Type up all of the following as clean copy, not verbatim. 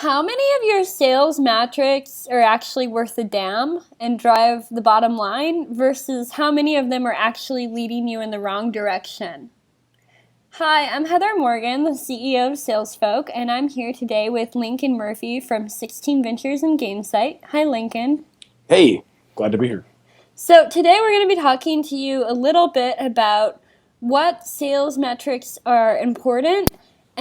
How many of your sales metrics are actually worth a damn and drive the bottom line versus how many of them are actually leading you in the wrong direction? Hi, I'm Heather Morgan, the CEO of SalesFolk, and I'm here today with Lincoln Murphy from 16 Ventures and Gansight. Hi, Lincoln. Hey, glad to be here. So today we're going to be talking to you a little bit about what sales metrics are important,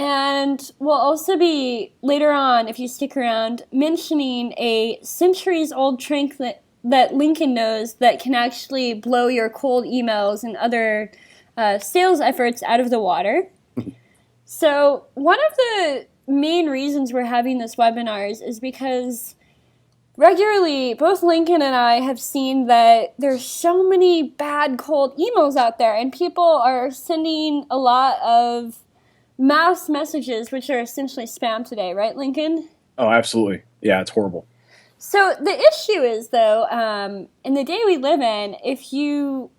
and we'll also be later on, if you stick around, mentioning a centuries-old trick that Lincoln knows that can actually blow your cold emails and other sales efforts out of the water. So one of the main reasons we're having this webinars is because regularly, both Lincoln and I have seen that there's so many bad cold emails out there, and people are sending a lot of mass messages, which are essentially spam today, right, Lincoln? Oh, absolutely. Yeah, it's horrible. So the issue is, though, in the day we live in, if you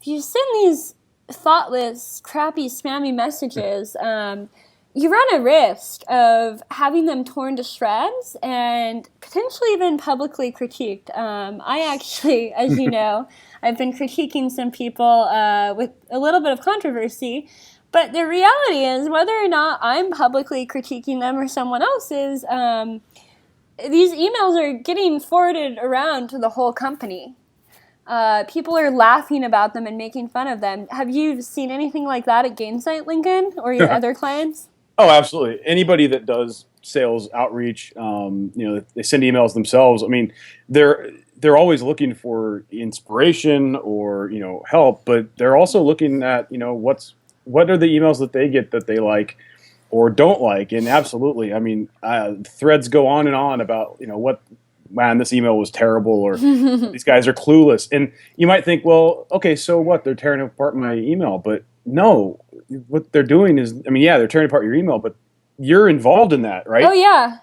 send these thoughtless, crappy, spammy messages, you run a risk of having them torn to shreds and potentially even publicly critiqued. I actually, as you know, I've been critiquing some people with a little bit of controversy, but the reality is whether or not I'm publicly critiquing them or someone else is, these emails are getting forwarded around to the whole company. People are laughing about them and making fun of them. Have you seen anything like that at Gainsight, Lincoln, or your other clients? Oh, absolutely. Anybody that does sales outreach, they send emails themselves. I mean, they're always looking for inspiration or help, but they're also looking at what are the emails that they get that they like or don't like. And absolutely, I mean, threads go on and on about man, this email was terrible, or these guys are clueless. And you might think, well, okay, so what? They're tearing apart my email, but no. What they're doing is, I mean, yeah, they're tearing apart your email, but you're involved in that, right? Oh, yeah.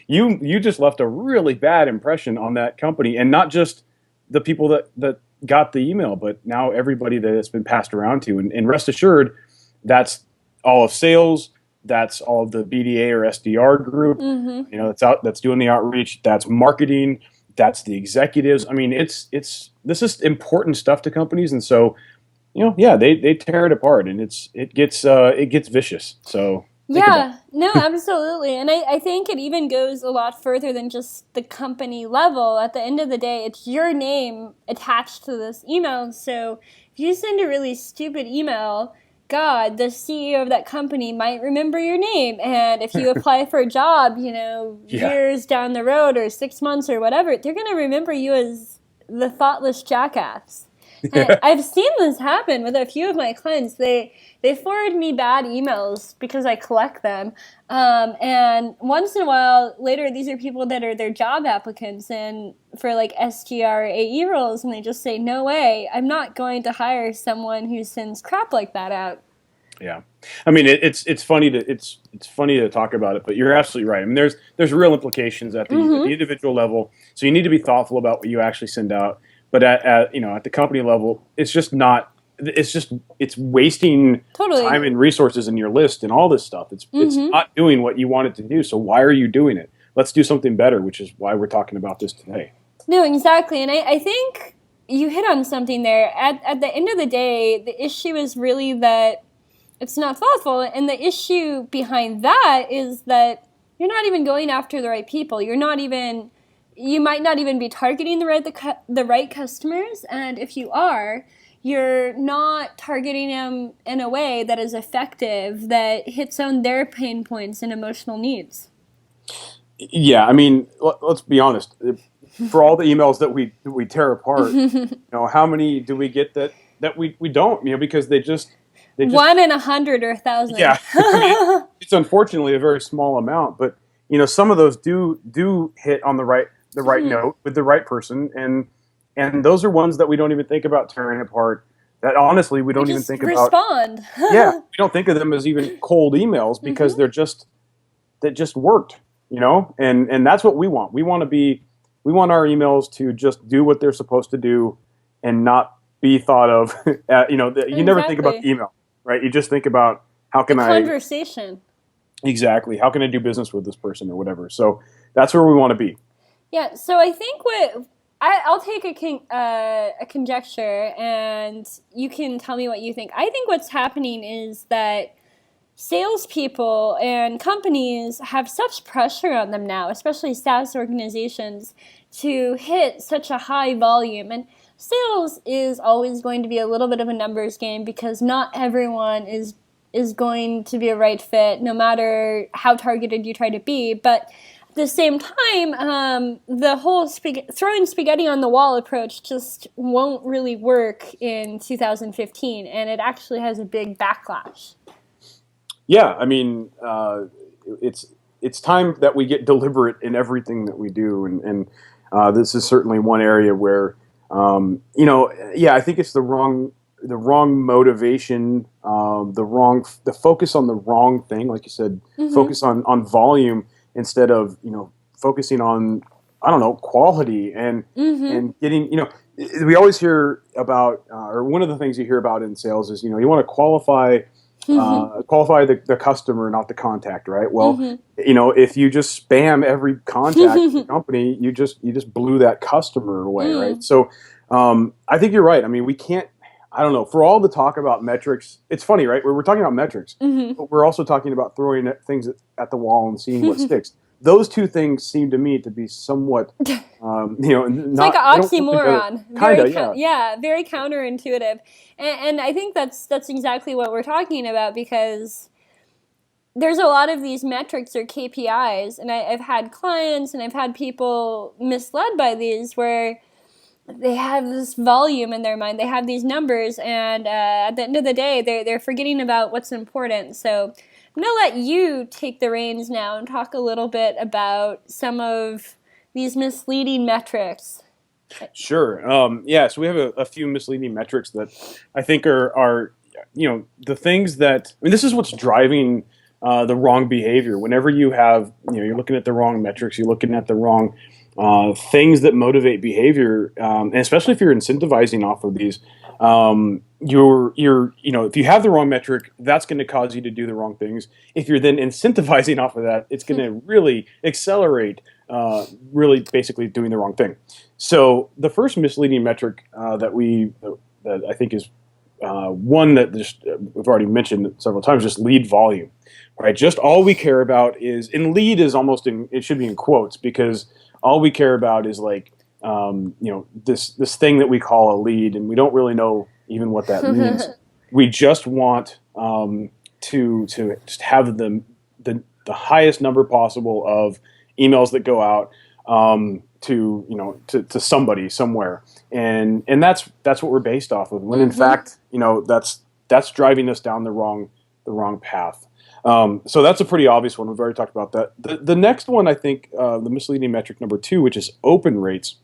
You just left a really bad impression on that company, and not just the people that got the email, but now everybody that it's been passed around to. And rest assured, that's all of sales, that's all of the BDA or SDR group, that's doing the outreach, that's marketing, that's the executives. I mean, this is important stuff to companies, and so they tear it apart, and it gets vicious. So yeah, no, absolutely. And I think it even goes a lot further than just the company level. At the end of the day, it's your name attached to this email. So if you send a really stupid email, God, the CEO of that company might remember your name. And if you apply for a job, years down the road or 6 months or whatever, they're going to remember you as the thoughtless jackass. And I've seen this happen with a few of my clients. They forward me bad emails because I collect them. And once in a while, later, these are people that are their job applicants and for like SDR AE roles, and they just say, no way, I'm not going to hire someone who sends crap like that out. Yeah, I mean it's funny to talk about it, but you're absolutely right. I mean there's real implications at the individual level, so you need to be thoughtful about what you actually send out. But at the company level, it's wasting time and resources in your list and all this stuff. It's not doing what you want it to do. So why are you doing it? Let's do something better, which is why we're talking about this today. No, exactly. And I think you hit on something there. At the end of the day, the issue is really that it's not thoughtful. And the issue behind that is that you're not even going after the right people. You might not even be targeting the right customers, and if you are, you're not targeting them in a way that is effective, that hits on their pain points and emotional needs. Yeah, I mean, let's be honest. For all the emails that we tear apart, how many do we get that we don't? Because they just 1 in 100 or 1,000. Yeah, I mean, it's unfortunately a very small amount, but some of those do hit on the right note with the right person, and those are ones that we don't even think about tearing apart. That honestly we don't even think about. Respond. Yeah, we don't think of them as even cold emails because they just worked, and that's what we want. We want our emails to just do what they're supposed to do, and not be thought of. You never think about the email, right? You just think about how can conversation. Exactly. How can I do business with this person or whatever? So that's where we want to be. Yeah, so I think I'll take a conjecture, and you can tell me what you think. I think what's happening is that salespeople and companies have such pressure on them now, especially SaaS organizations, to hit such a high volume. And sales is always going to be a little bit of a numbers game because not everyone is going to be a right fit, no matter how targeted you try to be. But at the same time, the whole throwing spaghetti on the wall approach just won't really work in 2015, and it actually has a big backlash. Yeah, I mean, it's time that we get deliberate in everything that we do, and this is certainly one area where, yeah, I think it's the wrong motivation, the focus on the wrong thing, like you said, focus on volume instead of focusing on, I don't know, quality and getting, we always hear about, or one of the things you hear about in sales is, you want to qualify the customer, not the contact, right? Well, if you just spam every contact in the company, you just blew that customer away, right? So I think you're right. I mean, we can't. I don't know. For all the talk about metrics, it's funny, right? We're talking about metrics, but we're also talking about throwing things at the wall and seeing what sticks. Those two things seem to me to be somewhat, It's not like an oxymoron. Kinda, yeah. Yeah, very counterintuitive. And I think that's exactly what we're talking about, because there's a lot of these metrics or KPIs, and I've had clients and I've had people misled by these, where they have this volume in their mind, they have these numbers, and at the end of the day, they're forgetting about what's important. So I'm going to let you take the reins now and talk a little bit about some of these misleading metrics. Sure. Yeah. So we have a few misleading metrics that I think are the things that, I mean, this is what's driving the wrong behavior. Whenever you have, you're looking at the wrong metrics, you're looking at the wrong things that motivate behavior, and especially if you're incentivizing off of these, if you have the wrong metric, that's going to cause you to do the wrong things. If you're then incentivizing off of that, it's going to really accelerate, really basically doing the wrong thing. So the first misleading metric that I think is one that we've already mentioned several times, just lead volume, right? Just all we care about is, and lead is it should be in quotes, because all we care about is like, this thing that we call a lead, and we don't really know even what that means. We just want to just have the highest number possible of emails that go out to somebody somewhere, and that's what we're based off of. When in fact, that's driving us down the wrong path. So that's a pretty obvious one. We've already talked about that. The next one, I think, the misleading metric number 2, which is open rates,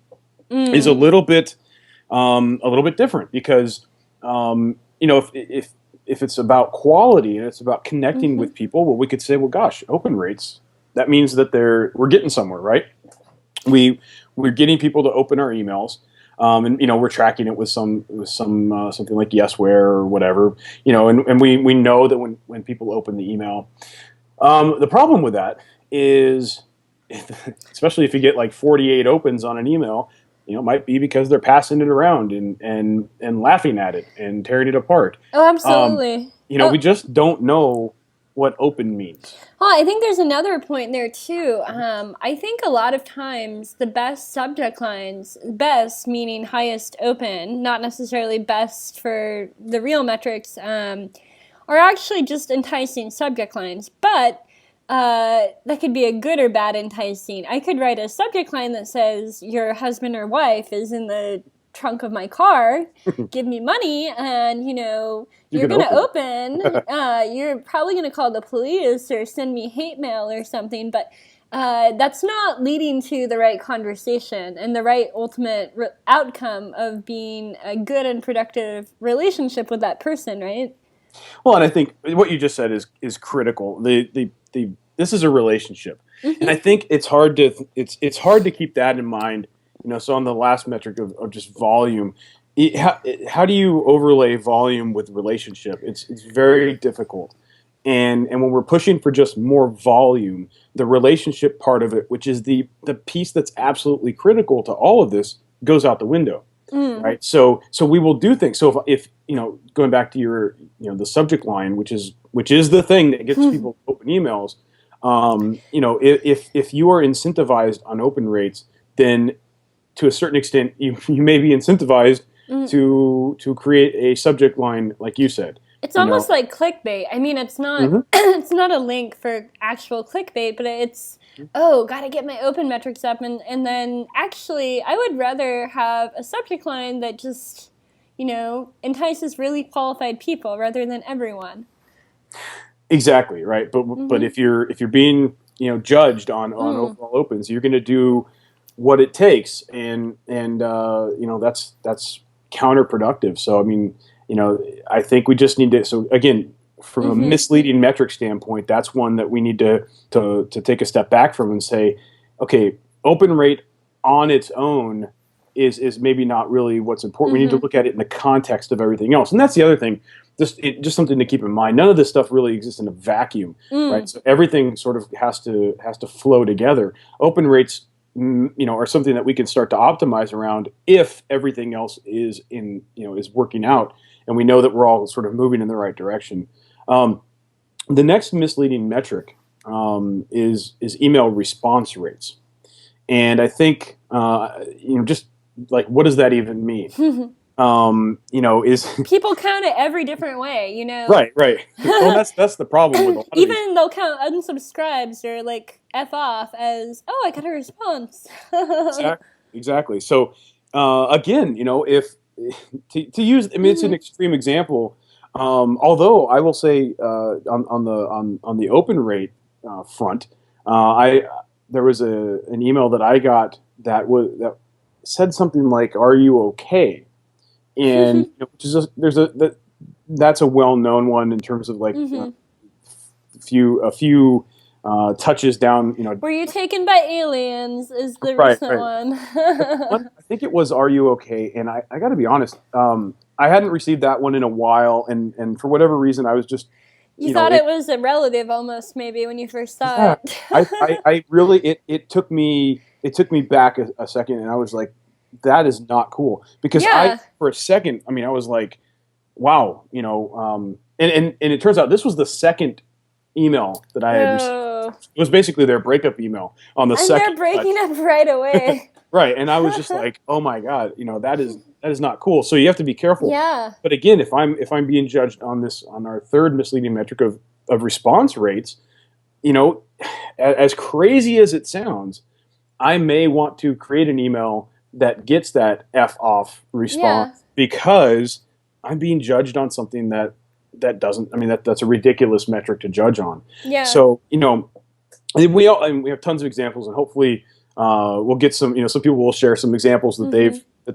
is a little bit different, because if it's about quality and it's about connecting with people, well, we could say, well, gosh, open rates, that means that we're getting somewhere, right? We're getting people to open our emails. And we're tracking it with something like Yesware or whatever, and we know that when people open the email, the problem with that is, especially if you get like 48 opens on an email, it might be because they're passing it around and laughing at it and tearing it apart. Oh, absolutely. We just don't know what open means. Well, I think there's another point there too. I think a lot of times the best subject lines, best meaning highest open, not necessarily best for the real metrics, are actually just enticing subject lines. But that could be a good or bad enticing. I could write a subject line that says, your husband or wife is in the trunk of my car, give me money, and you're gonna open. You're probably gonna call the police or send me hate mail or something, but that's not leading to the right conversation and the right ultimate outcome of being a good and productive relationship with that person, right? Well, and I think what you just said is critical. This is a relationship, and I think it's hard to keep that in mind. So on the last metric of just volume, how do you overlay volume with relationship? It's very difficult. And when we're pushing for just more volume, the relationship part of it, which is the piece that's absolutely critical to all of this, goes out the window, right? So we will do things. So if going back to your the subject line, which is the thing that gets people to open emails, if you are incentivized on open rates, then to a certain extent you may be incentivized to create a subject line like you said. It's almost like clickbait. I mean, it's not it's not a link for actual clickbait, but it's gotta get my open metrics up, and then actually I would rather have a subject line that just entices really qualified people rather than everyone. Exactly, right. But if you're being judged on overall opens, you're going to do what it takes, and that's counterproductive. So I mean, I think we just need to. So again, from a misleading metric standpoint, that's one that we need to take a step back from and say, okay, open rate on its own is maybe not really what's important. We need to look at it in the context of everything else, and that's the other thing. Just something to keep in mind. None of this stuff really exists in a vacuum, right? So everything sort of has to flow together. Open rates, are something that we can start to optimize around if everything else is is working out, and we know that we're all sort of moving in the right direction. The next misleading metric is email response rates, and I think just like what does that even mean? Is people count it every different way, Right. Well, that's the problem with a lot of even they'll count unsubscribes or like F off as I got a response. Exactly. So again, if to use, I mean, it's an extreme example. Although I will say on the open rate front, there was an email that I got that said something like, "Are you okay?" And which is that's a well-known one in terms of like a few touches down. Were you taken by aliens? Is the Right. recent one? I think it was "Are you okay?" And I got to be honest, I hadn't received that one in a while, and for whatever reason, I was just you thought it was a relative almost maybe when you first saw it. I really it took me back a second, and I was like, that is not cool, because for a second, I mean, I was like, wow, and it turns out this was the second email that I had received. It was basically their breakup email on the second. And they're breaking up right away. Right, and I was just like, oh my god, that is not cool. So you have to be careful. Yeah. But again, if I'm being judged on our third misleading metric of response rates, as crazy as it sounds, I may want to create an email that gets that F off response because I'm being judged on something that doesn't. I mean, that's a ridiculous metric to judge on. Yeah. So we have tons of examples, and hopefully we'll get some. Some people will share some examples that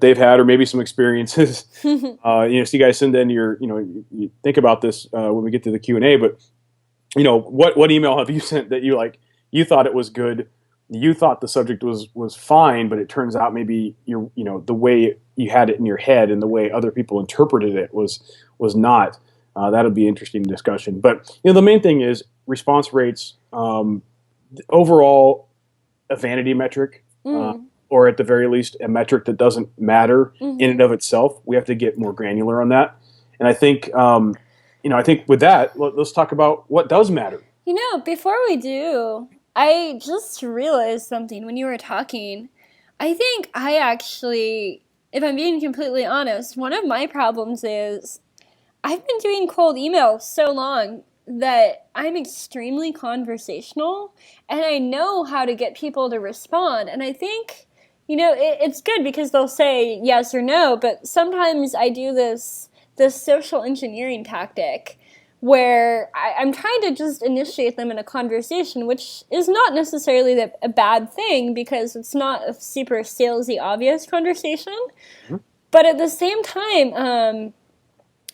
they've had, or maybe some experiences. So you guys send in your you think about this when we get to the Q&A. But what email have you sent that you thought it was good? You thought the subject was fine, but it turns out maybe the way you had it in your head and the way other people interpreted it was not. That'll be interesting discussion. But the main thing is response rates. Overall, a vanity metric, or at the very least, a metric that doesn't matter in and of itself. We have to get more granular on that. And I think I think with that, let's talk about what does matter. Before we do, I just realized something when you were talking. I think I actually, if I'm being completely honest, one of my problems is I've been doing cold emails so long that I'm extremely conversational, and I know how to get people to respond. And I think, it's good because they'll say yes or no, but sometimes I do this social engineering tactic where I'm trying to just initiate them in a conversation, which is not necessarily a bad thing because it's not a super salesy obvious conversation. But at the same time,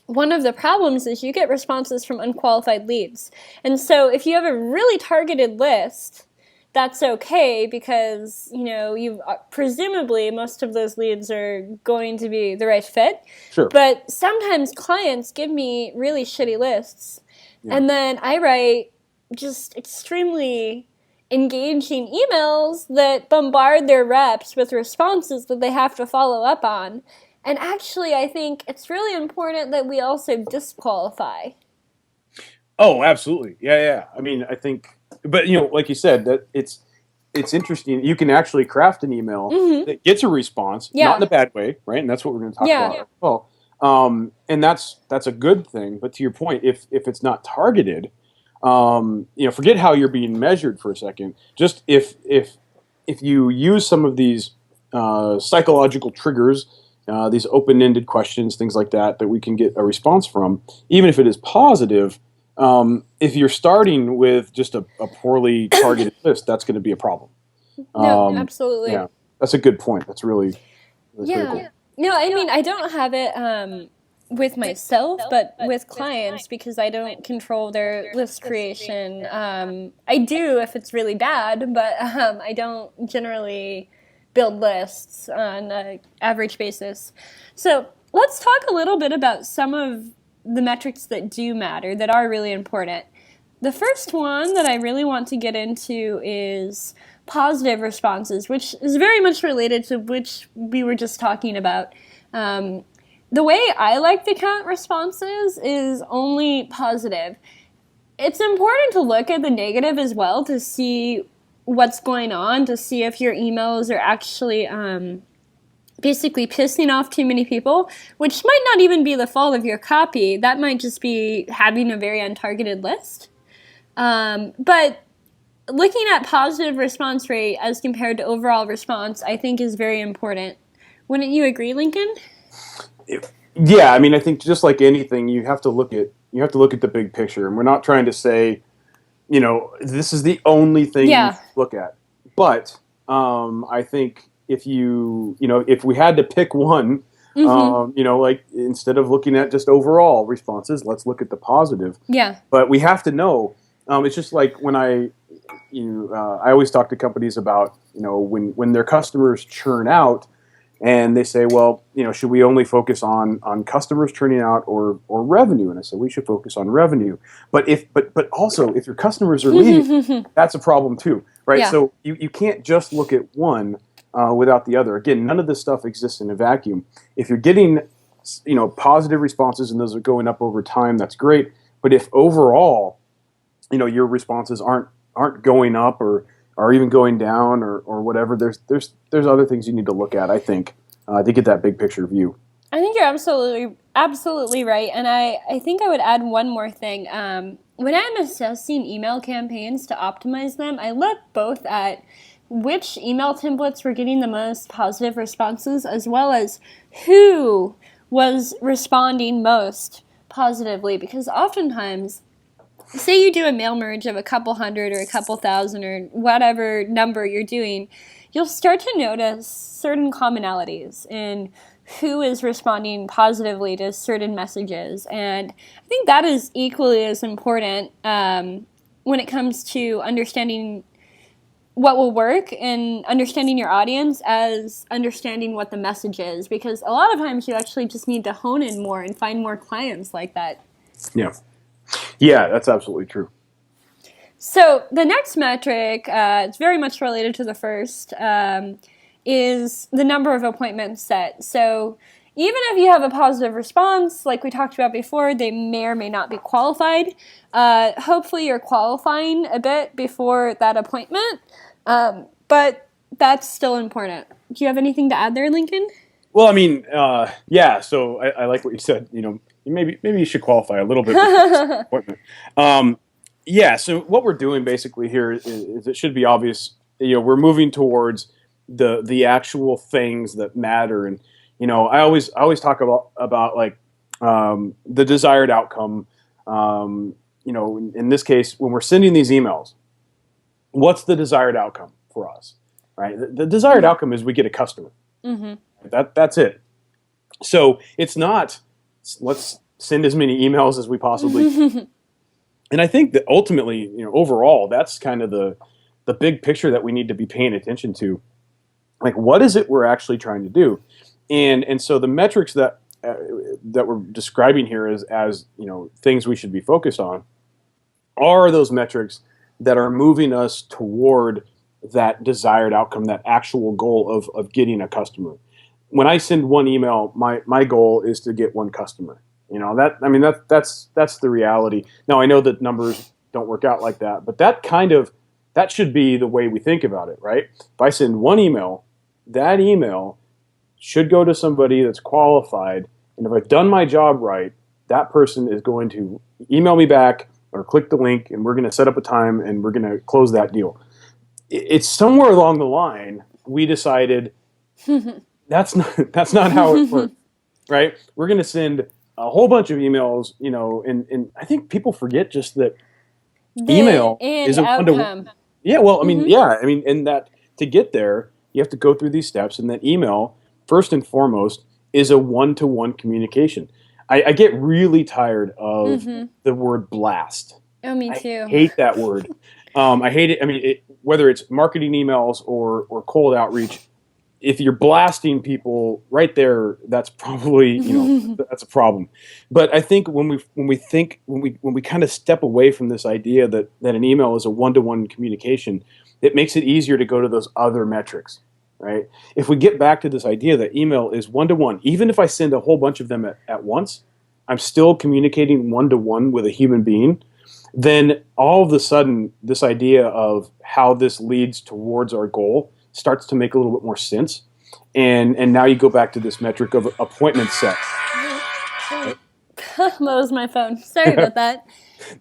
one of the problems is you get responses from unqualified leads. And so if you have a really targeted list, that's okay because, you've presumably most of those leads are going to be the right fit. Sure. But sometimes clients give me really shitty lists. And then I write just extremely engaging emails that bombard their reps with responses that they have to follow up on. And actually, I think it's really important that we also disqualify. Oh, absolutely. Yeah. I mean, I think, but like you said, that it's interesting. You can actually craft an email that gets a response, not in a bad way, right? And that's what we're going to talk about as well. And that's a good thing. But to your point, if it's not targeted, forget how you're being measured for a second. Just if you use some of these psychological triggers, these open-ended questions, things like that we can get a response from, even if it is positive. If you're starting with just a poorly targeted list, that's going to be a problem. No, absolutely. Yeah, that's a good point. That's really critical. No, I mean, I don't have it with myself, but with clients, because I don't control their list creation. I do if it's really bad, but I don't generally build lists on an average basis. So let's talk a little bit about some of the metrics that do matter, that are really important. The first one that I really want to get into is positive responses, which is very much related to which we were just talking about. The way I like to count responses is only positive. It's important to look at the negative as well to see what's going on, to see if your emails are actually basically pissing off too many people, which might not even be the fault of your copy. That might just be having a very untargeted list. But looking at positive response rate as compared to overall response, I think is very important. Wouldn't you agree, Lincoln? Yeah, I mean, I think just like anything, you have to look at the big picture, and we're not trying to say, this is the only thing you look at. But I think if if we had to pick one, like instead of looking at just overall responses, let's look at the positive. Yeah. But we have to know. It's just like when I always talk to companies about when their customers churn out, and they say, well, should we only focus on customers churning out or revenue? And I said we should focus on revenue. But also if your customers are leaving, that's a problem too, right? Yeah. So you can't just look at one without the other. Again, none of this stuff exists in a vacuum. If you're getting positive responses and those are going up over time, that's great. But if overall your responses aren't going up or even going down or whatever, there's other things you need to look at, I think, to get that big picture view. I think you're absolutely right. And I think I would add one more thing. When I'm assessing email campaigns to optimize them, I look both at which email templates were getting the most positive responses, as well as who was responding most positively. Because oftentimes, say you do a mail merge of a couple hundred or a couple thousand or whatever number you're doing, you'll start to notice certain commonalities in who is responding positively to certain messages. And I think that is equally as important when it comes to understanding what will work and understanding your audience as understanding what the message is. Because a lot of times you actually just need to hone in more and find more clients like that. Yeah, that's absolutely true. So the next metric, it's very much related to the first, is the number of appointments set. So even if you have a positive response, like we talked about before, they may or may not be qualified. Hopefully you're qualifying a bit before that appointment, but that's still important. Do you have anything to add there, Lincoln? Well, I mean, yeah, so I like what you said. Maybe you should qualify a little bit for this appointment. Yeah, so what we're doing basically here is it should be obvious. We're moving towards the actual things that matter, and I always talk about like the desired outcome. In this case, when we're sending these emails, what's the desired outcome for us, right? The desired outcome is we get a customer. Mm-hmm. That's it. So it's not let's send as many emails as we possibly can. And I think that ultimately, overall, that's kind of the big picture that we need to be paying attention to. Like, what is it we're actually trying to do? And so the metrics that we're describing here as things we should be focused on are those metrics that are moving us toward that desired outcome, that actual goal of getting a customer. When I send one email, my goal is to get one customer. That's the reality. Now I know that numbers don't work out like that, but that should be the way we think about it, right? If I send one email, that email should go to somebody that's qualified, and if I've done my job right, that person is going to email me back or click the link, and we're going to set up a time and we're going to close that deal. It's somewhere along the line we decided that's not how it works, right? We're going to send a whole bunch of emails, and I think people forget just that email is a outcome. Yeah, well, and that to get there, you have to go through these steps, and that email, first and foremost, is a one-to-one communication. I get really tired of the word blast. Oh, me too. I hate that word. I hate it. I mean, whether it's marketing emails or cold outreach, if you're blasting people right there, that's probably that's a problem. But I think when we kind of step away from this idea that an email is a one-to-one communication, it makes it easier to go to those other metrics, right? If we get back to this idea that email is one-to-one, even if I send a whole bunch of them at once, I'm still communicating one-to-one with a human being. Then all of a sudden, this idea of how this leads towards our goal starts to make a little bit more sense. And now you go back to this metric of appointment set. That was my phone. Sorry about that.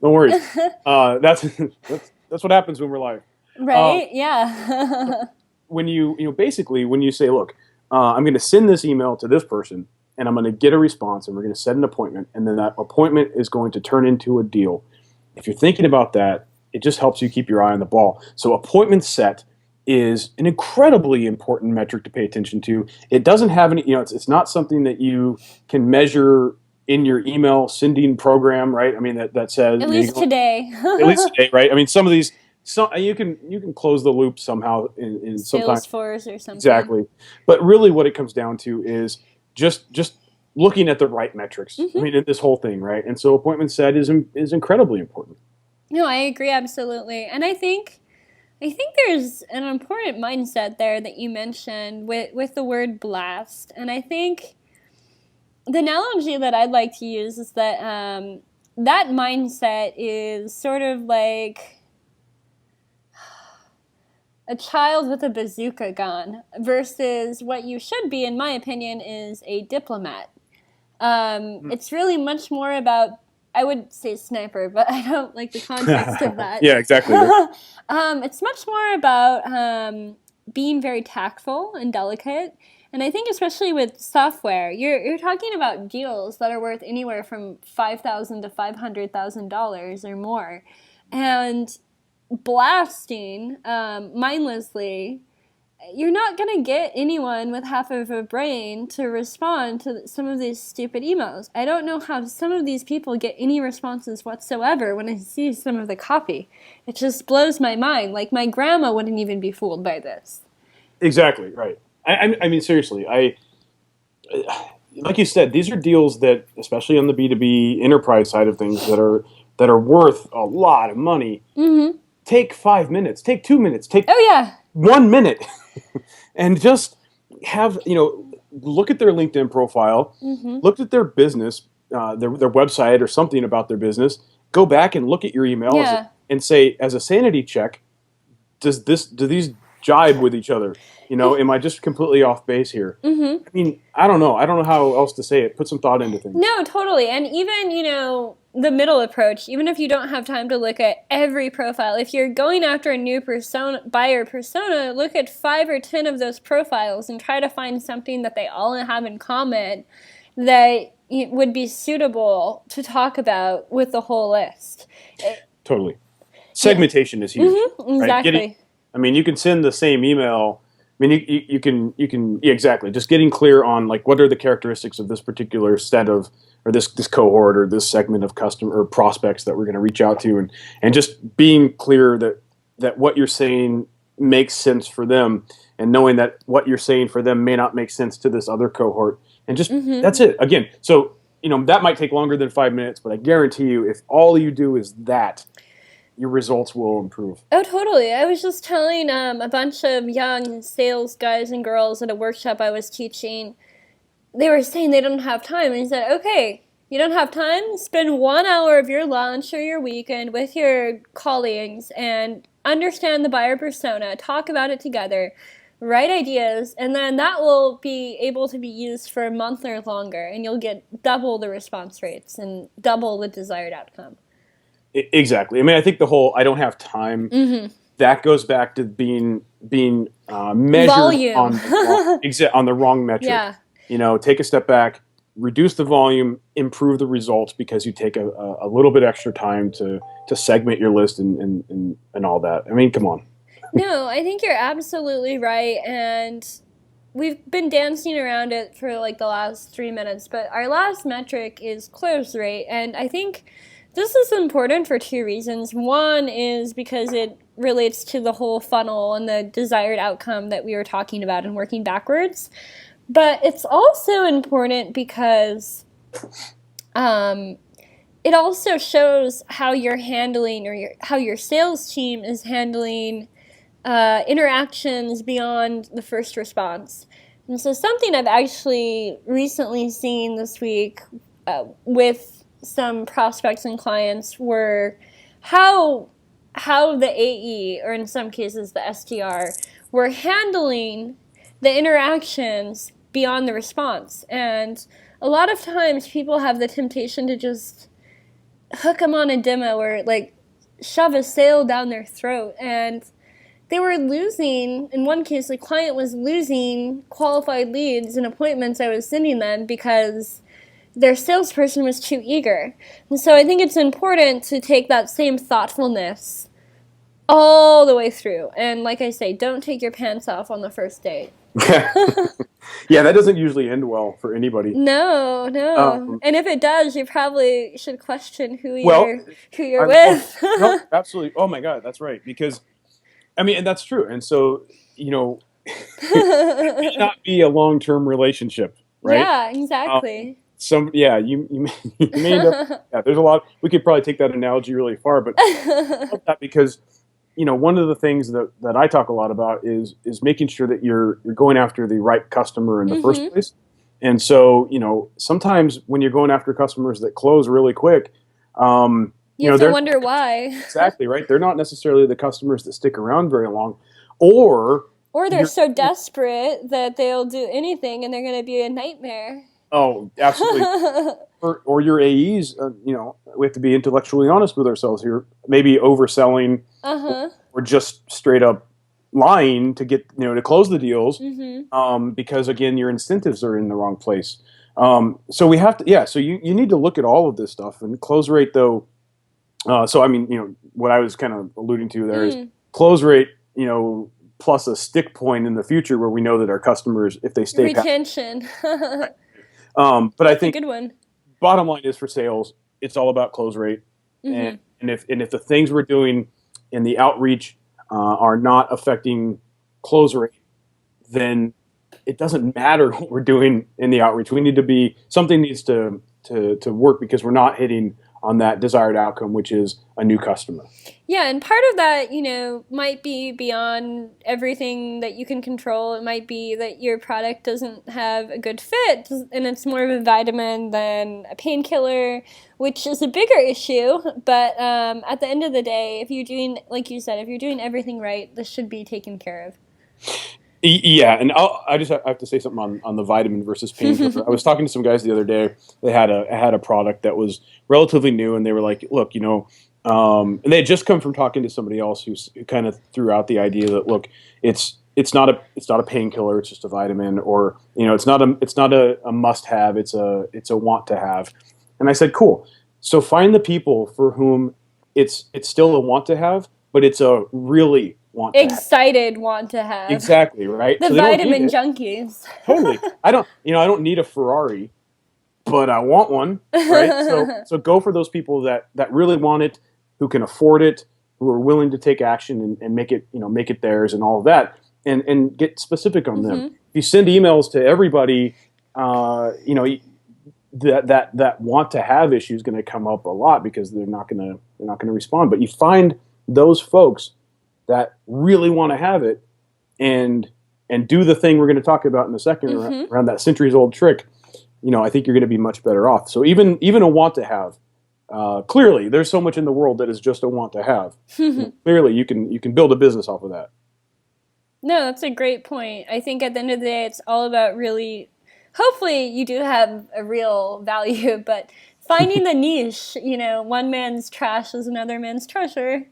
No worries. That's what happens when we're live. Right? Yeah. When basically when you say, look, I'm going to send this email to this person, and I'm going to get a response, and we're going to set an appointment, and then that appointment is going to turn into a deal. If you're thinking about that, it just helps you keep your eye on the ball. So appointment set is an incredibly important metric to pay attention to. It doesn't have any, it's not something that you can measure in your email sending program, right? I mean, that says at least today, right? I mean, some of these, you can close the loop somehow in SalesFolk or something. Exactly. But really what it comes down to is just looking at the right metrics. I mean, in this whole thing, right? And so appointment set is incredibly important. No, I agree absolutely. And I think there's an important mindset there that you mentioned with the word blast. And I think the analogy that I'd like to use is that that mindset is sort of like a child with a bazooka gun versus what you should be, in my opinion, is a diplomat. It's really much more about, I would say sniper, but I don't like the context of that. Yeah, exactly. It's much more about being very tactful and delicate. And I think especially with software, you're talking about deals that are worth anywhere from $5,000 to $500,000 or more. And blasting mindlessly, you're not going to get anyone with half of a brain to respond to some of these stupid emails. I don't know how some of these people get any responses whatsoever when I see some of the copy. It just blows my mind. Like, my grandma wouldn't even be fooled by this. Exactly, right. I mean, seriously, like you said, these are deals that, especially on the B2B enterprise side of things, that are worth a lot of money. Mm-hmm. Take 5 minutes, take 2 minutes, take 1 minute, and just have, look at their LinkedIn profile, look at their business, their website or something about their business, go back and look at your emails and say, as a sanity check, do these jibe with each other? Am I just completely off base here? I mean, I don't know how else to say it. Put some thought into things. No, totally. And even, the middle approach, even if you don't have time to look at every profile, if you're going after a new buyer persona, look at 5 or 10 of those profiles and try to find something that they all have in common that would be suitable to talk about with the whole list. Totally. Segmentation is huge. Exactly. Right? You can send the same email. You can exactly. Just getting clear on, like, what are the characteristics of this particular set of, or this cohort or this segment of customer or prospects that we're going to reach out to, and just being clear that what you're saying makes sense for them, and knowing that what you're saying for them may not make sense to this other cohort, and just that's it. Again, so that might take longer than 5 minutes, but I guarantee you, if all you do is that, your results will improve. Oh, totally. I was just telling a bunch of young sales guys and girls at a workshop I was teaching. They were saying they don't have time. And he said, okay, you don't have time? Spend 1 hour of your lunch or your weekend with your colleagues and understand the buyer persona, talk about it together, write ideas, and then that will be able to be used for a month or longer, and you'll get double the response rates and double the desired outcome. Exactly. I mean, I think the whole "I don't have time" that goes back to being measured Volume. on the wrong metric. Yeah. Take a step back, reduce the volume, improve the results because you take a little bit extra time to segment your list and all that. I mean, come on. No, I think you're absolutely right, and we've been dancing around it for like the last 3 minutes, but our last metric is close rate, and I think this is important for two reasons. One is because it relates to the whole funnel and the desired outcome that we were talking about and working backwards. But it's also important because it also shows how you're handling or how your sales team is handling interactions beyond the first response. And so something I've actually recently seen this week with some prospects and clients were how the AE, or in some cases the SDR, were handling the interactions beyond the response. And a lot of times people have the temptation to just hook them on a demo or like shove a sale down their throat. And they were losing, in one case, the client was losing qualified leads and appointments I was sending them because their salesperson was too eager. And so I think it's important to take that same thoughtfulness all the way through. And like I say, don't take your pants off on the first date. Yeah, that doesn't usually end well for anybody. No. And if it does, you probably should question who you're with. No, absolutely. Oh my God, that's right. Because, I mean, and that's true. And so, it may not be a long-term relationship, right? Yeah, exactly. You may end up, there's a lot. We could probably take that analogy really far, but I love that because one of the things that I talk a lot about is making sure that you're going after the right customer in the first place. And so sometimes when you're going after customers that close really quick, you have to wonder why. Exactly right. They're not necessarily the customers that stick around very long, or they're so desperate that they'll do anything and they're going to be a nightmare. Oh, absolutely. or your AEs, we have to be intellectually honest with ourselves here. Maybe overselling, or just straight up lying to get to close the deals, because again your incentives are in the wrong place. So we have to, so you need to look at all of this stuff. And close rate though. So I mean, what I was kind of alluding to there is close rate, plus a stick point in the future where we know that our customers, if they stay retention. But that's I think a good one. Bottom line is for sales, it's all about close rate. And if the things we're doing in the outreach are not affecting close rate, then it doesn't matter what we're doing in the outreach. Something needs to work because we're not hitting on that desired outcome, which is a new customer. Yeah, and part of that, might be beyond everything that you can control. It might be that your product doesn't have a good fit, and it's more of a vitamin than a painkiller, which is a bigger issue. But at the end of the day, if you're doing, like you said, if you're doing everything right, this should be taken care of. Yeah, and I have to say something on the vitamin versus painkiller. I was talking to some guys the other day. They had a product that was relatively new, and they were like, "Look, and they had just come from talking to somebody else who kind of threw out the idea that, look, it's not a painkiller, it's just a vitamin, or it's not a must have, it's a want to have." And I said, "Cool. So find the people for whom it's still a want to have, but it's a really want to have. Exactly, right? The vitamin junkies. Totally. I don't need a Ferrari, but I want one, right? So go for those people that really want it, who can afford it, who are willing to take action and make it theirs and all of that, and get specific on them. If you send emails to everybody, that want to have issue is going to come up a lot because they're not going They're not going to respond. But you find those folks that really want to have it and do the thing we're going to talk about in a second around that centuries-old trick. I think you're going to be much better off. So even a want to have, clearly there's so much in the world that is just a want to have. Clearly you can build a business off of that. No, that's a great point. I think at the end of the day, it's all about really, hopefully you do have a real value, but finding the niche, one man's trash is another man's treasure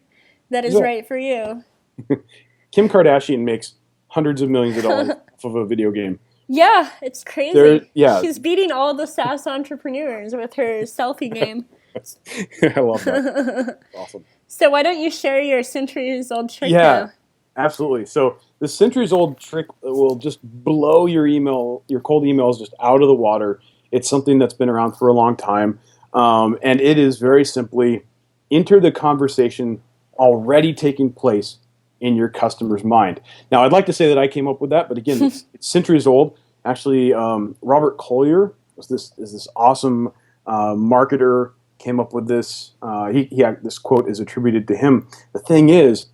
that is right for you. Kim Kardashian makes hundreds of millions of dollars off of a video game. Yeah, it's crazy. She's beating all the SaaS entrepreneurs with her selfie game. I love that. Awesome. So why don't you share your centuries-old trick now? Absolutely. So the centuries-old trick will just blow your cold emails just out of the water. It's something that's been around for a long time. And it is very simply enter the conversation already taking place in your customer's mind. Now, I'd like to say that I came up with that, but again, it's centuries old. Actually, Robert Collier is this awesome marketer, came up with this. This quote is attributed to him. The thing is,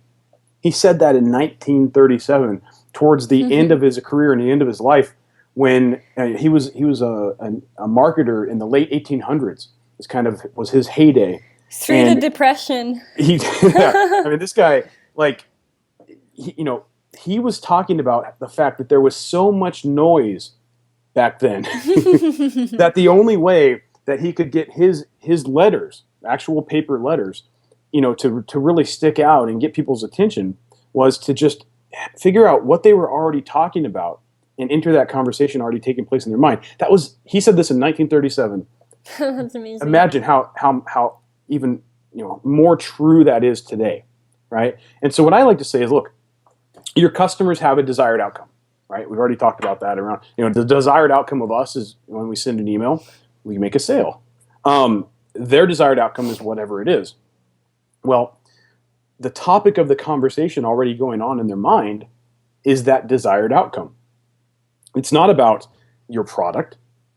he said that in 1937, towards the end of his career and the end of his life, when he was a marketer in the late 1800s. This kind of was his heyday. Through the Depression. This guy, he was talking about the fact that there was so much noise back then that the only way that he could get his letters, actual paper letters, to really stick out and get people's attention was to just figure out what they were already talking about and enter that conversation already taking place in their mind. He said this in 1937. That's amazing. Imagine how even more true that is today, right? And so what I like to say is, look, your customers have a desired outcome, right? We've already talked about that around, the desired outcome of us is when we send an email, we make a sale. Their desired outcome is whatever it is. Well, the topic of the conversation already going on in their mind is that desired outcome. It's not about your product.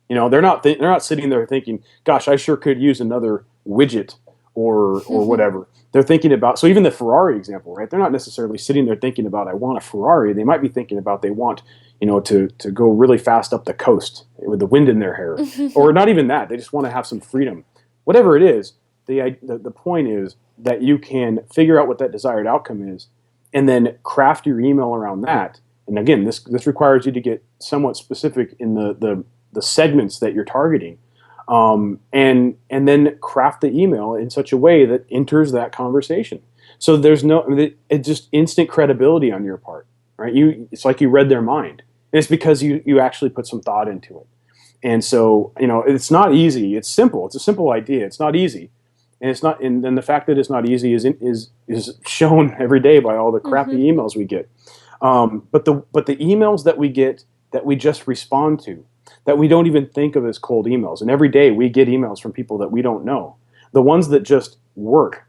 They're not sitting there thinking, gosh, I sure could use another widget or whatever. They're thinking about, so even the Ferrari example, right? They're not necessarily sitting there thinking about, I want a Ferrari. They might be thinking about, they want, to go really fast up the coast with the wind in their hair. Or not even that. They just want to have some freedom. Whatever it is, the point is that you can figure out what that desired outcome is and then craft your email around that. And again, this requires you to get somewhat specific in the segments that you're targeting. And then craft the email in such a way that enters that conversation. So it's just instant credibility on your part, right? It's like you read their mind. And it's because you actually put some thought into it. And so, it's not easy. It's simple. It's a simple idea. It's not easy. And it's not, and then the fact that it's not easy is shown every day by all the crappy emails we get. But the emails that we get that we just respond to, that we don't even think of as cold emails. And every day we get emails from people that we don't know. The ones that just work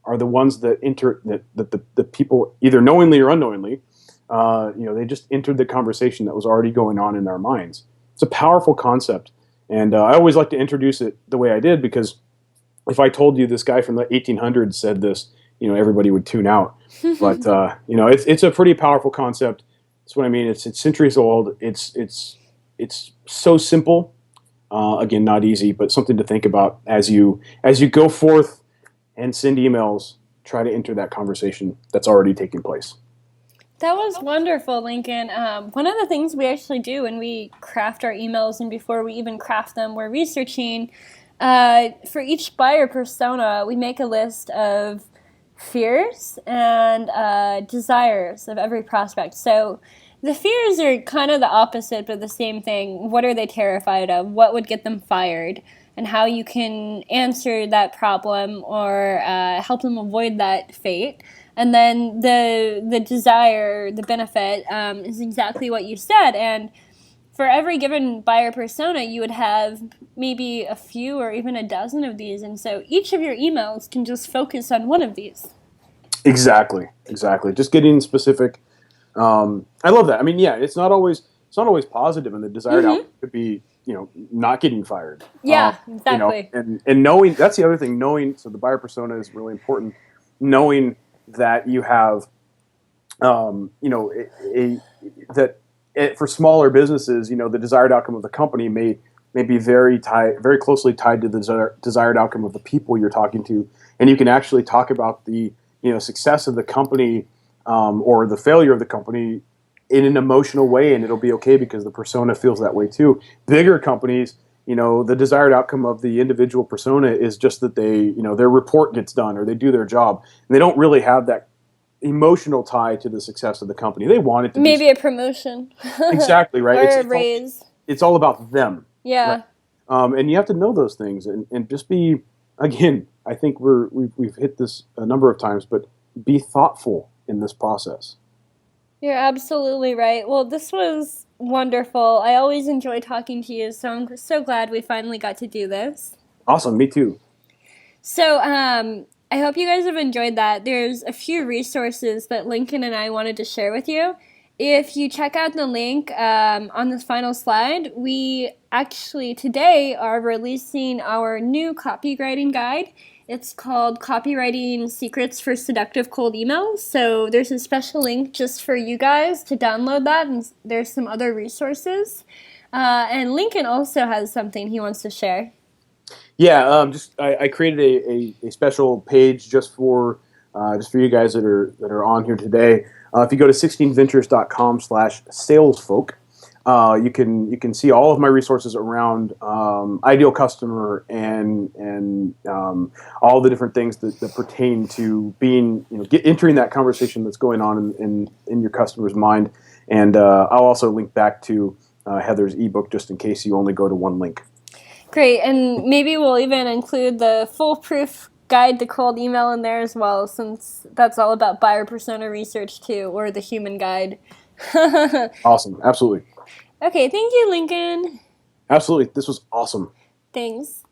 are the ones that the people either knowingly or unknowingly, they just entered the conversation that was already going on in their minds. It's a powerful concept. And I always like to introduce it the way I did, because if I told you this guy from the 1800s said this, everybody would tune out. But, it's a pretty powerful concept. That's what I mean. It's centuries old. It's so simple. Again, not easy, but something to think about as you go forth and send emails. Try to enter that conversation that's already taking place. That was wonderful, Lincoln. One of the things we actually do when we craft our emails, and before we even craft them, we're researching. For each buyer persona, we make a list of fears and desires of every prospect. So the fears are kind of the opposite, but the same thing. What are they terrified of? What would get them fired? And how you can answer that problem or help them avoid that fate. And then the desire, the benefit, is exactly what you said. And for every given buyer persona, you would have maybe a few or even a dozen of these. And so each of your emails can just focus on one of these. Exactly. Just getting specific. I love that. I mean, yeah, it's not always, it's not always positive, and the desired outcome could be, not getting fired. Yeah, exactly. And knowing, that's the other thing, knowing, so the buyer persona is really important, knowing that you have, for smaller businesses, the desired outcome of the company may be very closely tied to the desired outcome of the people you're talking to, and you can actually talk about the success of the company or the failure of the company in an emotional way, and it'll be okay because the persona feels that way too. Bigger companies, the desired outcome of the individual persona is just that they, their report gets done or they do their job, and they don't really have that emotional tie to the success of the company. They want it to maybe a promotion. Exactly, right. Or a raise. It's all about them. Yeah. Right? And you have to know those things and just be, again, I think we've hit this a number of times, but be thoughtful in this process. You're absolutely right. Well, this was wonderful. I always enjoy talking to you, so I'm so glad we finally got to do this. Awesome. Me too. So, I hope you guys have enjoyed that. There's a few resources that Lincoln and I wanted to share with you. If you check out the link on this final slide, we actually today are releasing our new copywriting guide. It's called Copywriting Secrets for Seductive Cold Emails. So there's a special link just for you guys to download that, and there's some other resources. And Lincoln also has something he wants to share. Yeah, I created a special page just for you guys that are on here today. If you go to 16ventures.com/salesfolk, you can see all of my resources around ideal customer and all the different things that pertain to being, entering that conversation that's going on in your customer's mind. And I'll also link back to Heather's ebook just in case you only go to one link. Great, and maybe we'll even include the foolproof guide to cold email in there as well, since that's all about buyer persona research too, or the human guide. Awesome, absolutely. Okay, thank you, Lincoln. Absolutely, this was awesome. Thanks.